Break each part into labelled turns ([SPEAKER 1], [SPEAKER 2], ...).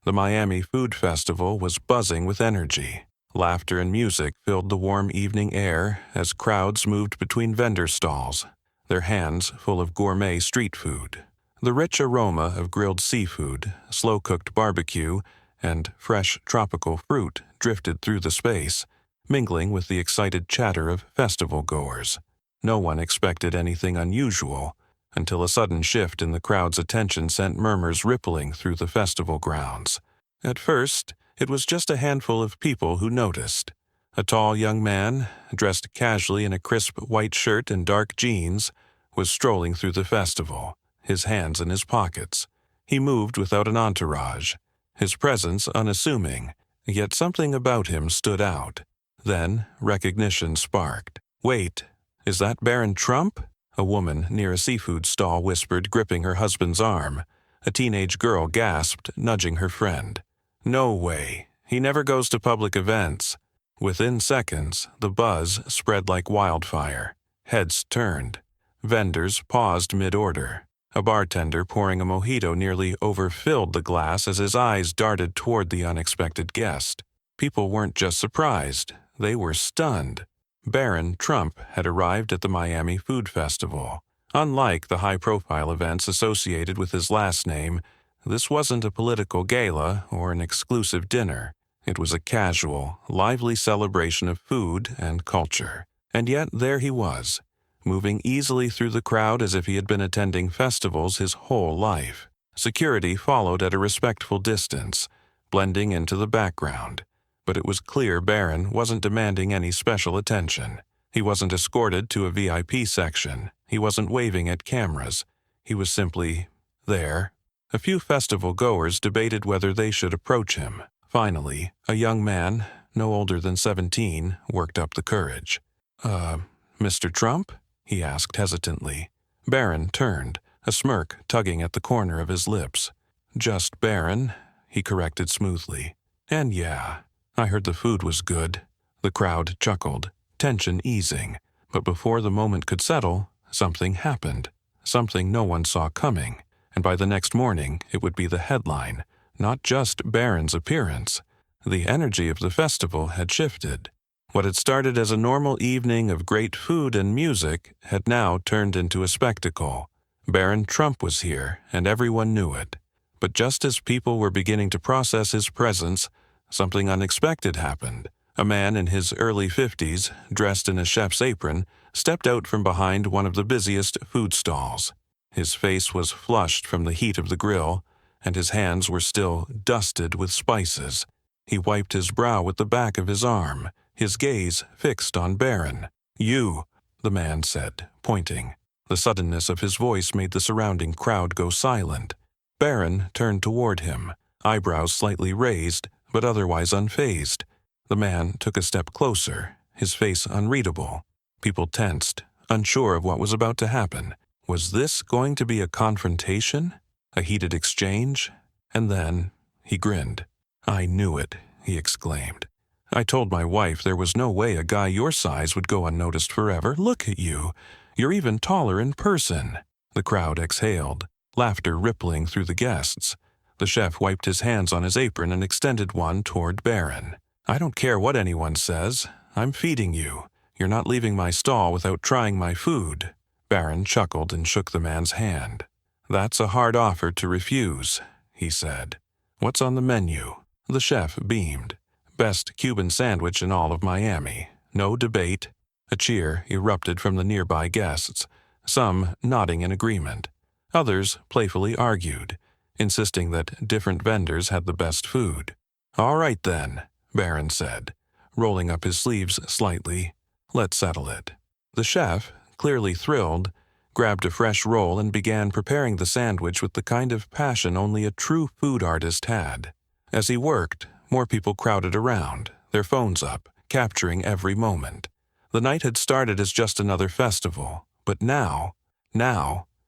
[SPEAKER 1] The Miami Food Festival was buzzing with energy. Laughter and music filled the warm evening air as crowds moved between vendor stalls, their hands full of gourmet street food. The rich aroma of grilled seafood, slow-cooked barbecue, and fresh tropical fruit drifted through the space, mingling with the excited chatter of festivalgoers. No one expected anything unusual, until a sudden shift in the crowd's attention sent murmurs rippling through the festival grounds. At first, it was just a handful of people who noticed. A tall young man, dressed casually in a crisp white shirt and dark jeans, was strolling through the festival, his hands in his pockets. He moved without an entourage, his presence unassuming, yet something about him stood out. Then recognition sparked. "Wait, is that Barron Trump?" A woman near a seafood stall whispered, gripping her husband's arm. A teenage girl gasped, nudging her friend. "No way. He never goes to public events." Within seconds, the buzz spread like wildfire. Heads turned. Vendors paused mid-order. A bartender pouring a mojito nearly overfilled the glass as his eyes darted toward the unexpected guest. People weren't just surprised. They were stunned. Barron Trump had arrived at the Miami Food Festival. Unlike the high-profile events associated with his last name, this wasn't a political gala or an exclusive dinner. It was a casual, lively celebration of food and culture. And yet there he was, moving easily through the crowd as if he had been attending festivals his whole life. Security followed at a respectful distance, blending into the background. But it was clear Barron wasn't demanding any special attention. He wasn't escorted to a VIP section. He wasn't waving at cameras. He was simply there. A few festival-goers debated whether they should approach him. Finally, a young man, no older than 17, worked up the courage. Mr. Trump?" he asked hesitantly. Barron turned, a smirk tugging at the corner of his lips. "Just Barron," he corrected smoothly. "And yeah, I heard the food was good." The crowd chuckled, tension easing. But before the moment could settle, something happened. Something no one saw coming. And by the next morning, it would be the headline. Not just Barron's appearance. The energy of the festival had shifted. What had started as a normal evening of great food and music had now turned into a spectacle. Barron Trump was here, and everyone knew it. But just as people were beginning to process his presence, something unexpected happened. A man in his early 50s, dressed in a chef's apron, stepped out from behind one of the busiest food stalls. His face was flushed from the heat of the grill, and his hands were still dusted with spices. He wiped his brow with the back of his arm, his gaze fixed on Barron. "You," the man said, pointing. The suddenness of his voice made the surrounding crowd go silent. Barron turned toward him, eyebrows slightly raised, but otherwise unfazed. The man took a step closer, his face unreadable. People tensed, unsure of what was about to happen. Was this going to be a confrontation? A heated exchange? And then he grinned. "I knew it," he exclaimed. "I told my wife there was no way a guy your size would go unnoticed forever. Look at you. You're even taller in person." The crowd exhaled, laughter rippling through the guests. The chef wiped his hands on his apron and extended one toward Barron. "I don't care what anyone says. I'm feeding you. You're not leaving my stall without trying my food." Barron chuckled and shook the man's hand. "That's a hard offer to refuse," he said. "What's on the menu?" The chef beamed. "Best Cuban sandwich in all of Miami. No debate." A cheer erupted from the nearby guests, some nodding in agreement. Others playfully argued, insisting that different vendors had the best food. "All right then," Barron said, rolling up his sleeves slightly. "Let's settle it." The chef, clearly thrilled, grabbed a fresh roll and began preparing the sandwich with the kind of passion only a true food artist had. As he worked, more people crowded around, their phones up, capturing every moment. The night had started as just another festival, but now,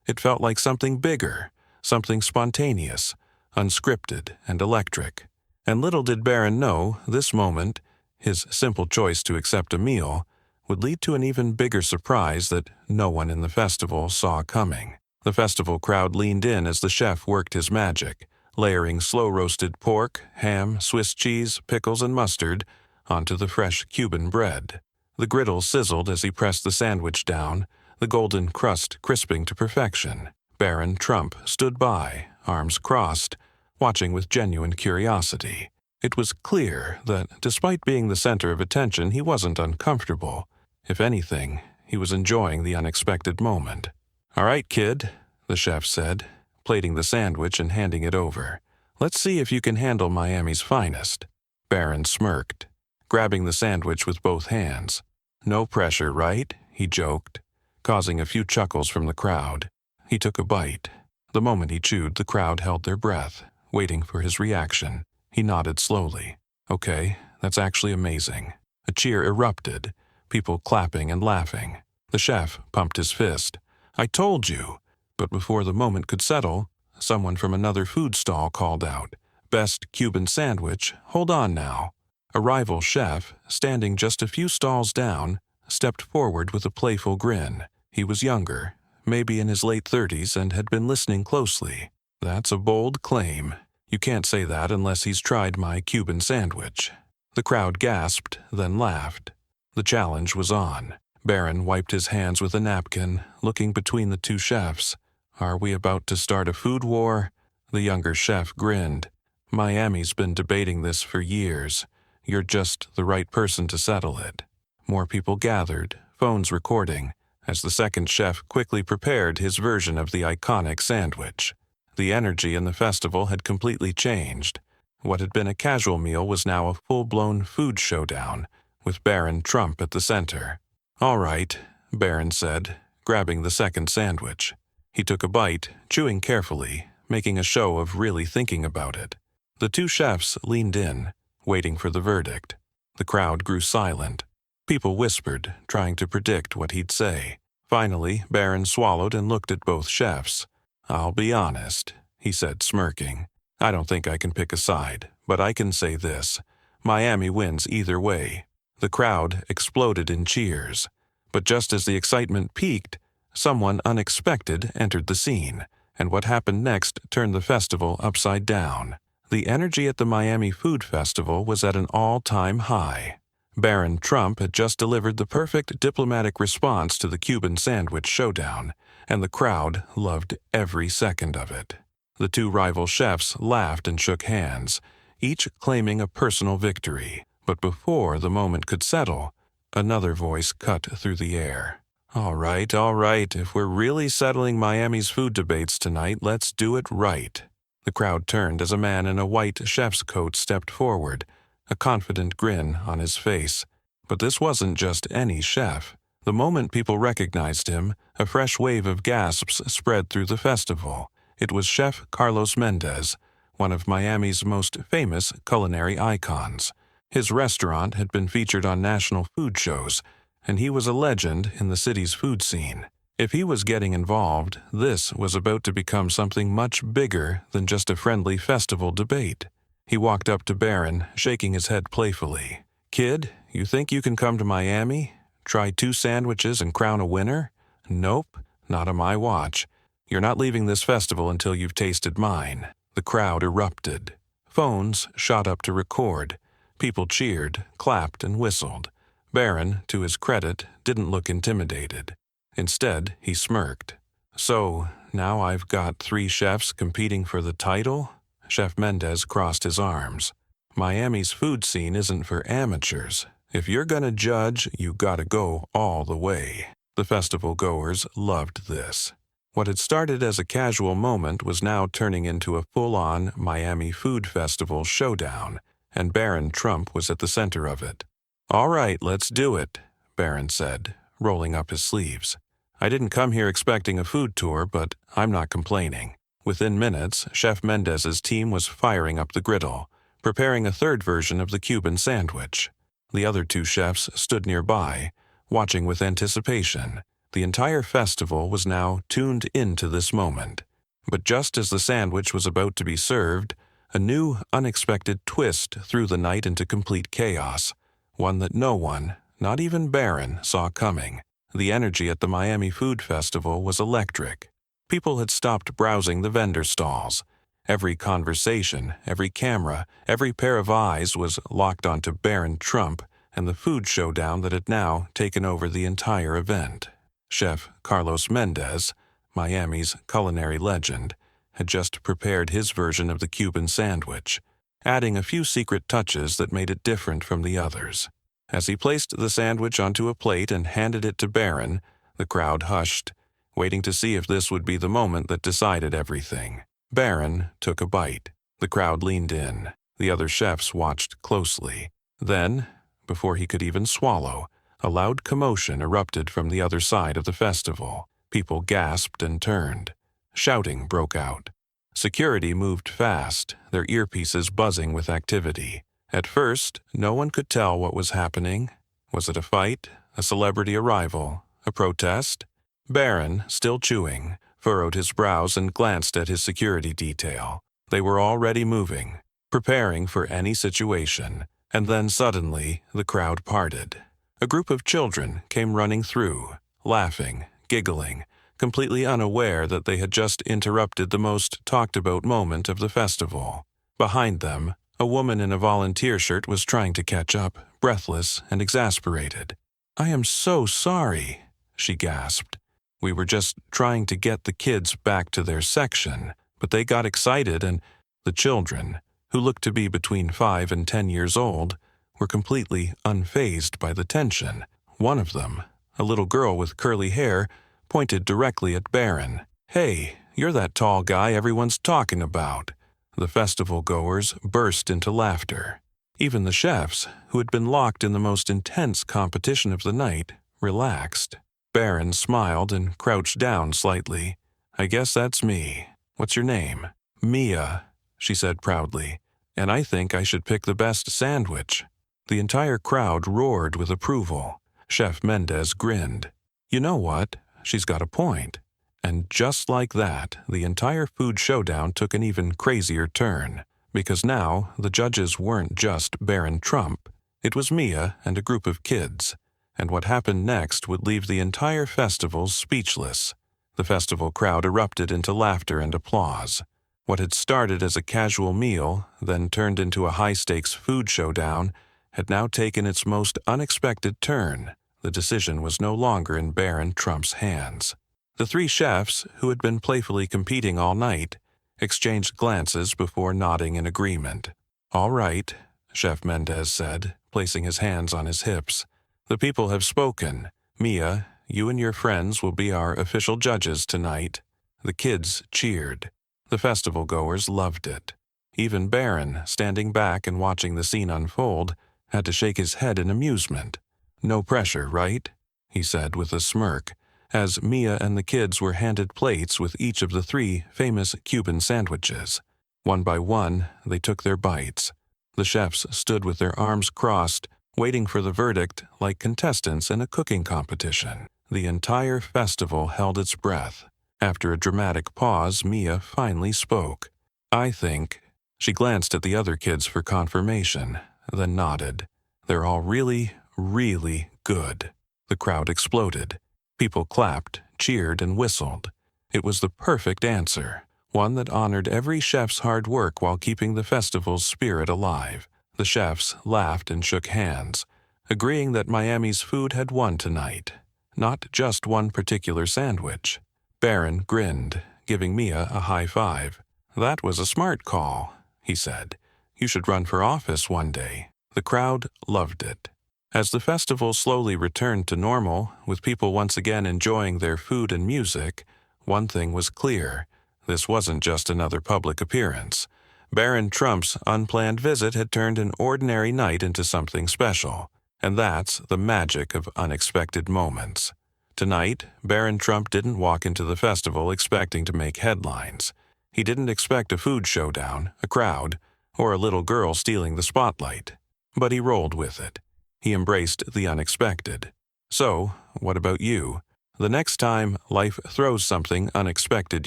[SPEAKER 1] it felt like something bigger, something spontaneous, unscripted and electric. And little did Barron know, this moment, his simple choice to accept a meal, would lead to an even bigger surprise that no one in the festival saw coming. The festival crowd leaned in as the chef worked his magic, layering slow-roasted pork, ham, Swiss cheese, pickles, and mustard onto the fresh Cuban bread. The griddle sizzled as he pressed the sandwich down, the golden crust crisping to perfection. Barron Trump stood by, arms crossed, watching with genuine curiosity. It was clear that, despite being the center of attention, he wasn't uncomfortable. If anything, he was enjoying the unexpected moment. "All right, kid," the chef said, plating the sandwich and handing it over. "Let's see if you can handle Miami's finest." Barron smirked, grabbing the sandwich with both hands. "No pressure, right?" he joked, causing a few chuckles from the crowd. He took a bite. The moment he chewed, the crowd held their breath, waiting for his reaction. He nodded slowly. "Okay, that's actually amazing." A cheer erupted, people clapping and laughing. The chef pumped his fist. "I told you!" But before the moment could settle, someone from another food stall called out, "Best Cuban sandwich, hold on now." A rival chef, standing just a few stalls down, stepped forward with a playful grin. He was younger, maybe in his late 30s, and had been listening closely. "That's a bold claim. You can't say that unless he's tried my Cuban sandwich." The crowd gasped, then laughed. The challenge was on. Barron wiped his hands with a napkin, looking between the two chefs. "Are we about to start a food war?" The younger chef grinned. "Miami's been debating this for years. You're just the right person to settle it." More people gathered, phones recording, as the second chef quickly prepared his version of the iconic sandwich. The energy in the festival had completely changed. What had been a casual meal was now a full-blown food showdown, with Barron Trump at the center. "All right," Barron said, grabbing the second sandwich. He took a bite, chewing carefully, making a show of really thinking about it. The two chefs leaned in, waiting for the verdict. The crowd grew silent. People whispered, trying to predict what he'd say. Finally, Barron swallowed and looked at both chefs. "I'll be honest," he said, smirking. "I don't think I can pick a side, but I can say this. Miami wins either way." The crowd exploded in cheers. But just as the excitement peaked, someone unexpected entered the scene, and what happened next turned the festival upside down. The energy at the Miami Food Festival was at an all-time high. Barron Trump had just delivered the perfect diplomatic response to the Cuban sandwich showdown, and the crowd loved every second of it. The two rival chefs laughed and shook hands, each claiming a personal victory. But before the moment could settle, another voice cut through the air. All right, if we're really settling Miami's food debates tonight, let's do it right." The crowd turned as a man in a white chef's coat stepped forward, a confident grin on his face. But this wasn't just any chef. The moment people recognized him, a fresh wave of gasps spread through the festival. It was Chef Carlos Mendez, one of Miami's most famous culinary icons. His restaurant had been featured on national food shows, and he was a legend in the city's food scene. If he was getting involved, this was about to become something much bigger than just a friendly festival debate. He walked up to Barron, shaking his head playfully. "Kid, you think you can come to Miami? Try 2 sandwiches and crown a winner? Nope, not on my watch. You're not leaving this festival until you've tasted mine." The crowd erupted. Phones shot up to record. People cheered, clapped, and whistled. Barron, to his credit, didn't look intimidated. Instead, he smirked. "So, now I've got 3 chefs competing for the title?" Chef Mendez crossed his arms. "Miami's food scene isn't for amateurs. If you're gonna judge, you gotta go all the way." The festival-goers loved this. What had started as a casual moment was now turning into a full-on Miami Food Festival showdown, and Barron Trump was at the center of it. "All right, let's do it," Barron said, rolling up his sleeves. "I didn't come here expecting a food tour, but I'm not complaining." Within minutes, Chef Mendez's team was firing up the griddle, preparing a third version of the Cuban sandwich. The other 2 chefs stood nearby, watching with anticipation. The entire festival was now tuned into this moment. But just as the sandwich was about to be served, a new, unexpected twist threw the night into complete chaos, one that no one, not even Barron, saw coming. The energy at the Miami Food Festival was electric. People had stopped browsing the vendor stalls. Every conversation, every camera, every pair of eyes was locked onto Barron Trump and the food showdown that had now taken over the entire event. Chef Carlos Mendez, Miami's culinary legend, had just prepared his version of the Cuban sandwich, adding a few secret touches that made it different from the others. As he placed the sandwich onto a plate and handed it to Barron, the crowd hushed, waiting to see if this would be the moment that decided everything. Barron took a bite. The crowd leaned in. The other chefs watched closely. Then, before he could even swallow, a loud commotion erupted from the other side of the festival. People gasped and turned. Shouting broke out. Security moved fast, their earpieces buzzing with activity. At first, no one could tell what was happening. Was it a fight, a celebrity arrival, a protest? Barron, still chewing, furrowed his brows and glanced at his security detail. They were already moving, preparing for any situation. And then suddenly, the crowd parted. A group of children came running through, laughing, giggling, completely unaware that they had just interrupted the most talked-about moment of the festival. Behind them, a woman in a volunteer shirt was trying to catch up, breathless and exasperated. "I am so sorry," she gasped. "We were just trying to get the kids back to their section, but they got excited and the children, who looked to be between 5 and 10 years old, were completely unfazed by the tension. One of them, a little girl with curly hair, pointed directly at Barron. "Hey, you're that tall guy everyone's talking about." The festival-goers burst into laughter. Even the chefs, who had been locked in the most intense competition of the night, relaxed. Barron smiled and crouched down slightly. "I guess that's me. What's your name?" "Mia," she said proudly. "And I think I should pick the best sandwich." The entire crowd roared with approval. Chef Mendez grinned. "You know what? She's got a point." And just like that, the entire food showdown took an even crazier turn, because now the judges weren't just Barron Trump. It was Mia and a group of kids, and what happened next would leave the entire festival speechless. The festival crowd erupted into laughter and applause. What had started as a casual meal, then turned into a high-stakes food showdown, had now taken its most unexpected turn. The decision was no longer in Barron Trump's hands. The three chefs, who had been playfully competing all night, exchanged glances before nodding in agreement. "All right," Chef Mendez said, placing his hands on his hips. "The people have spoken. Mia, you and your friends will be our official judges tonight." The kids cheered. The festival-goers loved it. Even Barron, standing back and watching the scene unfold, had to shake his head in amusement. "No pressure, right?" he said with a smirk, as Mia and the kids were handed plates with each of the 3 famous Cuban sandwiches. One by one, they took their bites. The chefs stood with their arms crossed, waiting for the verdict like contestants in a cooking competition. The entire festival held its breath. After a dramatic pause, Mia finally spoke. "I think..." She glanced at the other kids for confirmation, then nodded. "They're all really, really good." The crowd exploded. People clapped, cheered, and whistled. It was the perfect answer, one that honored every chef's hard work while keeping the festival's spirit alive. The chefs laughed and shook hands, agreeing that Miami's food had won tonight, not just one particular sandwich. Barron grinned, giving Mia a high five. "That was a smart call," he said. "You should run for office one day." The crowd loved it. As the festival slowly returned to normal, with people once again enjoying their food and music, one thing was clear. This wasn't just another public appearance. Barron Trump's unplanned visit had turned an ordinary night into something special, and that's the magic of unexpected moments. Tonight, Barron Trump didn't walk into the festival expecting to make headlines. He didn't expect a food showdown, a crowd, or a little girl stealing the spotlight. But he rolled with it. He embraced the unexpected. So, what about you? The next time life throws something unexpected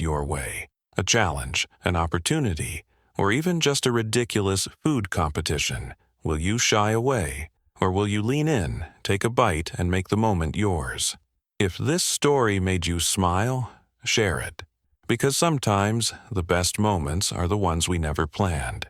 [SPEAKER 1] your way, a challenge, an opportunity, or even just a ridiculous food competition, will you shy away? Or will you lean in, take a bite, and make the moment yours? If this story made you smile, share it. Because sometimes the best moments are the ones we never planned.